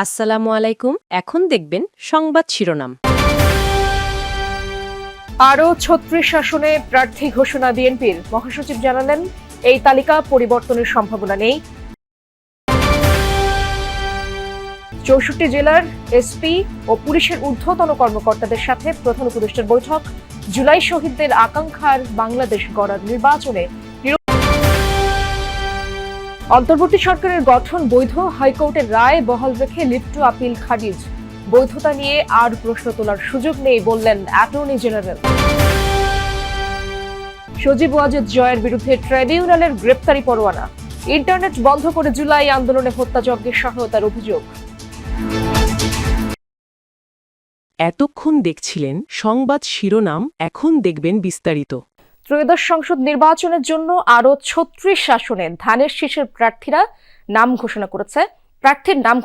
আসসালামু আলাইকুম। এখন দেখবেন সংবাদ শিরোনাম। আরও ৩৬ আসনে প্রার্থী ঘোষণা বিএনপির। মহাসচিব জানালেন এই তালিকা পরিবর্তনের সম্ভাবনা নেই। ৬৪ জেলার এসপি ও পুলিশের ঊর্ধ্বতন কর্মকর্তাদের সাথে প্রধান উপদেষ্টার বৈঠক। জুলাই শহীদদের আকাঙ্ক্ষার বাংলাদেশ গড়ার নির্বাচনে অন্তর্বর্তী সরকারের গঠন বৈধ, হাইকোর্টের রায় বহাল রেখে লিভ টু আপিল খারিজ। বৈধতা নিয়ে আর প্রশ্ন তোলার সুযোগ নেই বললেন অ্যাটর্নি জেনারেল। সজীব ওয়াজেদ জয়ের বিরুদ্ধে ট্রাইব্যুনালের গ্রেপ্তারি পরোয়ানা। ইন্টারনেট বন্ধ করে জুলাই আন্দোলনে হত্যাযজ্ঞের সহায়তার অভিযোগ। এতক্ষণ দেখছিলেন সংবাদ শিরোনাম, এখন দেখবেন বিস্তারিত। ত্রয়োদশ সংসদ নির্বাচনের জন্য আরও ৩৬ আসনে ধানের শীষের প্রার্থীর নাম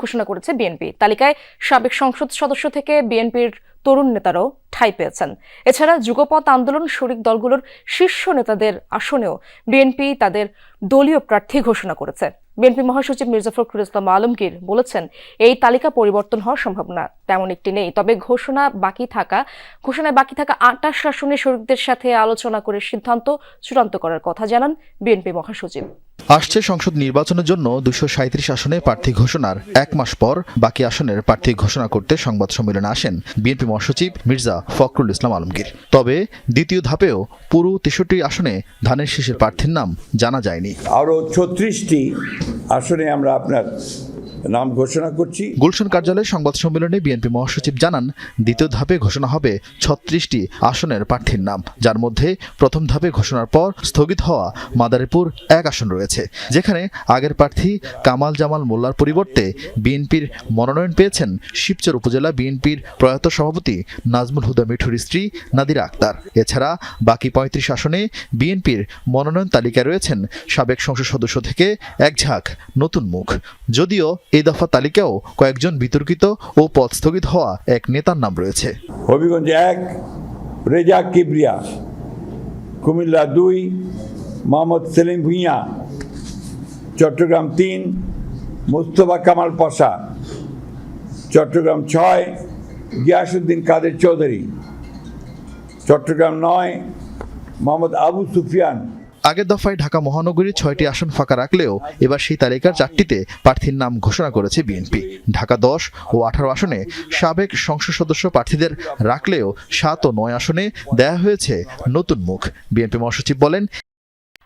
ঘোষণা করেছে বিএনপি। তালিকায় সাবেক সংসদ সদস্য থেকে বিএনপির তরুণ নেতারাও ঠাঁই পেয়েছেন। এছাড়া যুগপৎ আন্দোলন শরিক দলগুলোর শীর্ষ নেতাদের আসনেও বিএনপি তাদের দলীয় প্রার্থী ঘোষণা করেছে। বিএনপি মহাসচিব মির্জা ফখরুল ইসলাম আলমগীর বলেছেন, এই তালিকা পরিবর্তন হওয়ার সম্ভাবনা তেমন একটি নেই। তবে ঘোষণায় বাকি থাকা ২৮ আসনে শরিকদের সাথে আলোচনা করে সিদ্ধান্ত চূড়ান্ত করার কথা জানান বিএনপি মহাসচিব। আসছে সংসদ নির্বাচনের জন্য ২৩৭ আসনে প্রার্থী ঘোষণার এক মাস পর বাকি আসনের প্রার্থী ঘোষণা করতে সংবাদ সম্মেলনে আসেন বিএনপি মহাসচিব মির্জা ফখরুল ইসলাম আলমগীর। তবে দ্বিতীয় ধাপেও পুরো ৬৩ আসনে ধানের শীষের প্রার্থীর নাম জানা যায়নি। আরও ৩৬টি আসনে আমরা আপনার নাম ঘোষণা করছি। গুলশান কার্যালয়ে সংবাদ সম্মেলনে বিএনপি মহাসচিব জানান, দ্বিতীয় ধাপে ঘোষণা হবে ৩৬টি আসনের প্রার্থীর নাম, যার মধ্যে প্রথম ধাপে ঘোষণার পর স্থগিত হওয়া মাদারীপুর ১ আসন রয়েছে, যেখানে আগের প্রার্থী কামাল জামাল মোল্লার পরিবর্তে বিএনপির মনোনয়ন পেয়েছেন শিবচর উপজেলা বিএনপির প্রয়াত সভাপতি নাজমুল হুদা মিঠুর স্ত্রী নাদিরা আক্তার। এছাড়া বাকি ৩৫ আসনে বিএনপির মনোনয়ন তালিকায় রয়েছেন সাবেক সংসদ সদস্য থেকে এক ঝাঁক নতুন মুখ। যদিও এই দফা তালিকাও কয়েকজন বিতর্কিত ও পদ স্থগিত হওয়া এক নেতার নাম রয়েছে। হবিগঞ্জ ১ রেজা কিবরিয়া, কুমিল্লা ২ মোহাম্মদ সেলিম ভুঁইয়া, চট্টগ্রাম ৩ মুস্তফা কামাল পাশা, চট্টগ্রাম ৬ গিয়াসউদ্দিন কাদের চৌধুরী, চট্টগ্রাম ৯ মোহাম্মদ আবু সুফিয়ান। আগের দফায় ঢাকা মহানগরীর ৬টি আসন ফাঁকা রাখলেও এবার সেই তালিকার ৪টিতে প্রার্থীর নাম ঘোষণা করেছে বিএনপি। ঢাকা ১০ ও ১৮ আসনে সাবেক সংসদ সদস্য প্রার্থীদের রাখলেও ৭ ও ৯ আসনে দেয়া হয়েছে নতুন মুখ। বিএনপি মহাসচিব বলেন,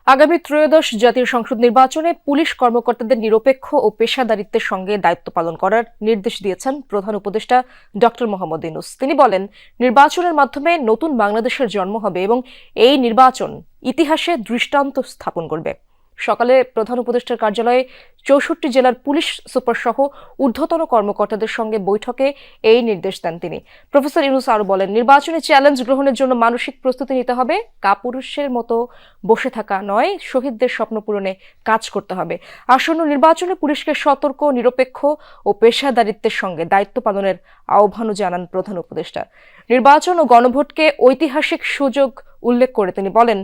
আগামী ত্রয়োদশ জাতীয় সংসদ নির্বাচনে পুলিশ কর্মকর্তাদের নিরপেক্ষ ও পেশাদারিত্বের সঙ্গে দায়িত্ব পালন করার নির্দেশ দিয়েছেন প্রধান উপদেষ্টা ডক্টর মোহাম্মদ ইউনূস। তিনি বলেন, নির্বাচনের মাধ্যমে নতুন বাংলাদেশের জন্ম হবে এবং এই নির্বাচন ইতিহাসে দৃষ্টান্ত স্থাপন করবে। সকালে প্রধান উপদেষ্টার কার্যালয়ে ৬৪ জেলার পুলিশ সুপার সহ ঊর্ধ্বতন কর্মকর্তাদের সঙ্গে বৈঠকে এই নির্দেশ দেন তিনি। প্রফেসর ইউনূস আরও বলেন, নির্বাচনে চ্যালেঞ্জ গ্রহণের জন্য মানসিক প্রস্তুতি নিতে হবে। কাপুরুষের মতো বসে থাকা নয়, শহীদদের স্বপ্ন পূরণে কাজ করতে হবে। আসন্ন নির্বাচনে পুলিশকে সতর্ক, নিরপেক্ষ ও পেশাদারিত্বের সঙ্গে দায়িত্ব পালনের আহ্বানও জানান প্রধান উপদেষ্টা। নির্বাচন ও গণভোটকে ঐতিহাসিক সুযোগ উল্লেখ করে তিনি বলেন,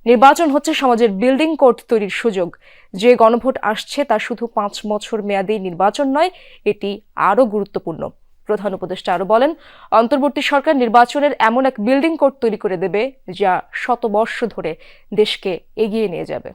নির্বাচন হচ্ছে সমাজের বিল্ডিং কোড তৈরির সুযোগ। যে গণভোট আসছে তা শুধু ৫ বছর মেয়াদী নির্বাচন নয়, এটি আরও গুরুত্বপূর্ণ। প্রধান উপদেষ্টা আরও বলেন, অন্তর্বর্তী সরকার নির্বাচনের এমন এক বিল্ডিং কোড তৈরি করে দেবে যা শতবর্ষ ধরে দেশকে এগিয়ে নিয়ে যাবে।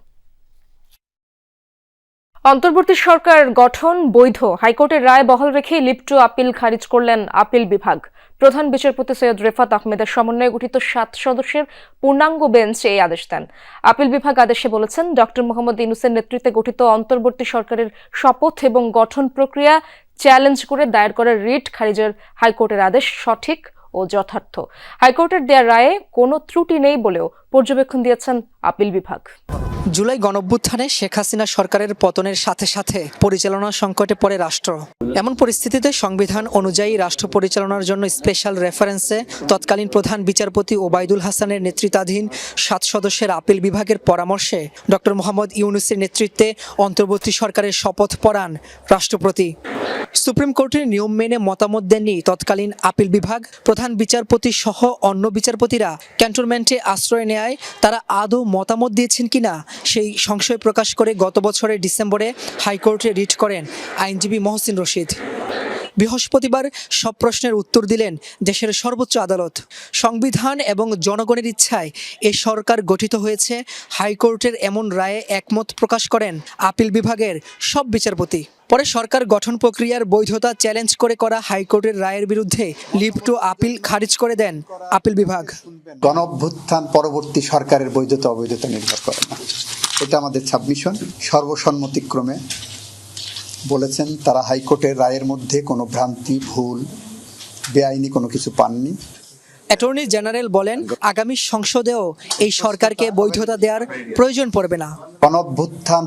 অন্তর্বর্তী সরকার গঠন বৈধ, হাইকোর্টের রায় বহাল রেখে লিভ টু আপিল খারিজ করলেন আপিল বিভাগ। প্রধান বিচারপতি সৈয়দ রেফাত আহমেদের সমন্বয়ে গঠিত ৭ সদস্যের পূর্ণাঙ্গ বেঞ্চ এই আদেশ দেন। আপিল বিভাগ আদেশে বলেছেন, ডক্টর মোহাম্মদ ইউনূসের নেতৃত্বে গঠিত অন্তর্বর্তী সরকারের শপথ এবং গঠন প্রক্রিয়া চ্যালেঞ্জ করে দায়ের করা রিট খারিজের হাইকোর্টের আদেশ সঠিক ও যথার্থ। হাইকোর্টের দেয়া রায়ে কোনো ত্রুটি নেই বলেও পর্যবেক্ষণ দিয়েছেন আপিল বিভাগ। জুলাই গণঅভ্যুত্থানে শেখ হাসিনা সরকারের পতনের সাথে সাথে পরিচালনা সংকটে পড়ে রাষ্ট্র। এমন পরিস্থিতিতে সংবিধান অনুযায়ী রাষ্ট্র পরিচালনার জন্য স্পেশাল রেফারেন্সে তৎকালীন প্রধান বিচারপতি ওবায়দুল হাসানের নেতৃত্বাধীন ৭ সদস্যের আপিল বিভাগের পরামর্শে ডক্টর মোহাম্মদ ইউনূসের নেতৃত্বে অন্তর্বর্তী সরকারের শপথ পড়ান রাষ্ট্রপতি। সুপ্রিম কোর্টের নিয়ম মেনে মতামত দেননি তৎকালীন আপিল বিভাগ। প্রধান বিচারপতি সহ অন্য বিচারপতিরা ক্যান্টনমেন্টে আশ্রয় নেয় তারা আদৌ মতামত দিয়েছেন কিনা সেই সংশয় প্রকাশ করে গত বছরের ডিসেম্বরে হাইকোর্টে রিট করেন আইনজীবী মহসিন রশিদ। বৃহস্পতিবার সব প্রশ্নের উত্তর দিলেন দেশের সর্বোচ্চ আদালত। সংবিধান এবং জনগণের ইচ্ছায় এই সরকার গঠিত হয়েছে, হাইকোর্টের এমন রায়ে একমত প্রকাশ করেন আপিল বিভাগের সব বিচারপতি। পরে সরকার গঠন প্রক্রিয়ার বৈধতা চ্যালেঞ্জ করে করা হাইকোর্টের রায়ের বিরুদ্ধে লিভ টু আপিল খারিজ করে দেন আপিল বিভাগ। গণঅভ্যুত্থান পরবর্তী সরকারের বৈধতা অবৈধতা নির্ভর করে না, এটা আমাদের সাবমিশন। সর্বসম্মতিক্রমে বলেছেন তারা হাইকোর্টের রায়ের মধ্যে কোনো ভ্রান্তি, ভুল, বেআইনি কোনো কিছু পাননি। অ্যাটর্নি জেনারেল বলেন, আগামী সংসদেও এই সরকারকে বৈধতা দেওয়ার প্রয়োজন পড়বে না। গণঅভ্যুত্থান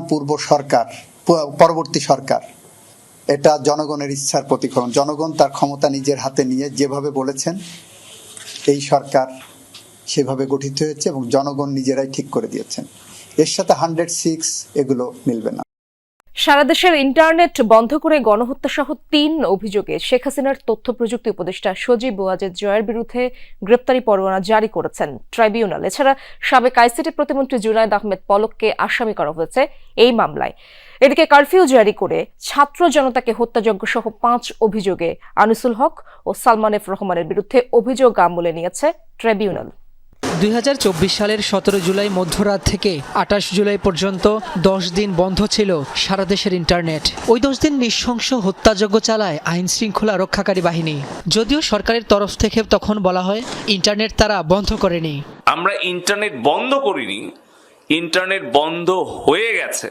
পরবর্তী সরকার এটা জনগণের ইচ্ছার প্রতিফলন। জনগণ তার ক্ষমতা নিজের হাতে নিয়ে যেভাবে বলেছেন এই সরকার সেভাবে গঠিত হয়েছে এবং জনগণ নিজেরাই ঠিক করে দিয়েছেন। এর সাথে 106 এগুলো মিলবে না। সারা দেশের ইন্টারনেট বন্ধ করে গণহত্যা সহ 3 অভিযোগে শেখ হাসিনার তথ্য প্রযুক্তি উপদেষ্টা সজীব ওয়াজেদ জয়ের বিরুদ্ধে গ্রেপ্তারি পরোয়ানা জারি করেছেন ট্রাইব্যুনাল। এছাড়া সাবেক আইসিটি প্রতিমন্ত্রী জুনায়েদ আহমেদ পলককে আসামি করা হয়েছে এই মামলায়। এদিকে কারফিউ জারি করে ছাত্র জনতাকে হত্যাযজ্ঞ সহ 5 অভিযোগে আনিসুল হক ও সালমান এফ রহমানের বিরুদ্ধে অভিযোগ আমলে নিয়েছে ট্রাইব্যুনাল। 2024 সালের 17 জুলাই মধ্যরাত থেকে 28 জুলাই পর্যন্ত 10 দিন বন্ধ ছিল সারা দেশের ইন্টারনেট। ওই 10 দিন নৃশংস হত্যাযজ্ঞ চালায় আইন শৃঙ্খলা রক্ষাকারী বাহিনী। যদিও সরকারের তরফ থেকে তখন বলা হয় ইন্টারনেট তারা বন্ধ করেনি। আমরা ইন্টারনেট বন্ধ করিনি, ইন্টারনেট বন্ধ হয়ে গেছে।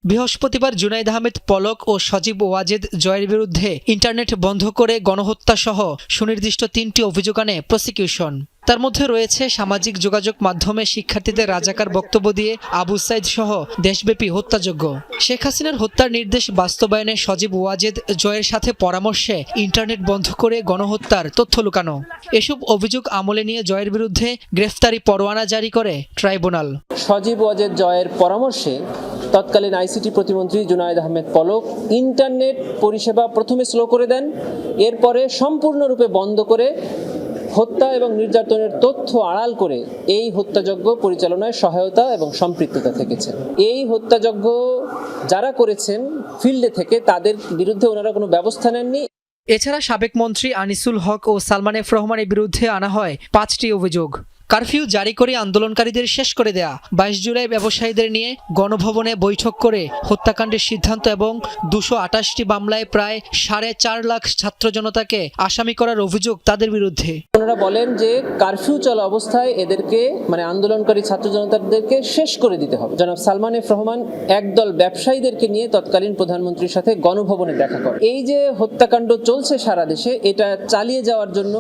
বৃহস্পতিবার জুনায়েদ আহমেদ পলক ও সজীব ওয়াজেদ জয়ের বিরুদ্ধে ইন্টারনেট বন্ধ করে গণহত্যা সহ সুনির্দিষ্ট 3টি অভিযোগ আনে প্রসিকিউশন। তার মধ্যে রয়েছে সামাজিক যোগাযোগ মাধ্যমে শিক্ষার্থীদের রাজাকার বক্তব্য দিয়ে আবু সাইদ সহ দেশব্যাপী হত্যাযজ্ঞ। শেখ হাসিনার হত্যার নির্দেশ বাস্তবায়নে সজীব ওয়াজেদ জয়ের সাথে পরামর্শে ইন্টারনেট বন্ধ করে গণহত্যার তথ্য লুকানো। এসব অভিযোগ আমলে নিয়ে জয়ের বিরুদ্ধে গ্রেফতারি পরোয়ানা জারি করে ট্রাইব্যুনাল। সজীব ওয়াজেদ জয়ের পরামর্শে তৎকালীন আইসিটি প্রতিমন্ত্রী জুনায়েদ আহমেদ পলক ইন্টারনেট পরিষেবা প্রথমে স্লো করে দেন, এরপরে সম্পূর্ণরূপে বন্ধ করে হত্যা এবং নির্যাতনের তথ্য আড়াল করে এই হত্যাযজ্ঞ পরিচালনায় সহায়তা এবং সম্পৃক্ততা থেকেছে। এই হত্যাযজ্ঞ যারা করেছেন ফিল্ডে থেকে তাদের বিরুদ্ধে ওনারা কোনো ব্যবস্থা নেননি। এছাড়া সাবেক মন্ত্রী আনিসুল হক ও সালমান এফ রহমানের বিরুদ্ধে আনা হয় 5টি অভিযোগ। কারফিউ জারি করে আন্দোলনকারীদের শেষ করে দেয়া, 22 জুলাই ব্যবসায়ীদের নিয়ে গণভবনে বৈঠক করে হত্যাকাণ্ডের সিদ্ধান্ত এবং 228টি মামলায় প্রায় 4.5 লাখ ছাত্র জনতাকে আসামি করার অভিযোগ তাদের বিরুদ্ধে। ওনারা বলেন যে কারফিউ চলা অবস্থায় এদেরকে আন্দোলনকারী ছাত্র জনতাদেরকে শেষ করে দিতে হবে। জনাব সালমান এফ রহমান একদল ব্যবসায়ীদেরকে নিয়ে তৎকালীন প্রধানমন্ত্রীর সাথে গণভবনে দেখা করে। এই যে হত্যাকাণ্ড চলছে সারা দেশে, এটা চালিয়ে যাওয়ার জন্য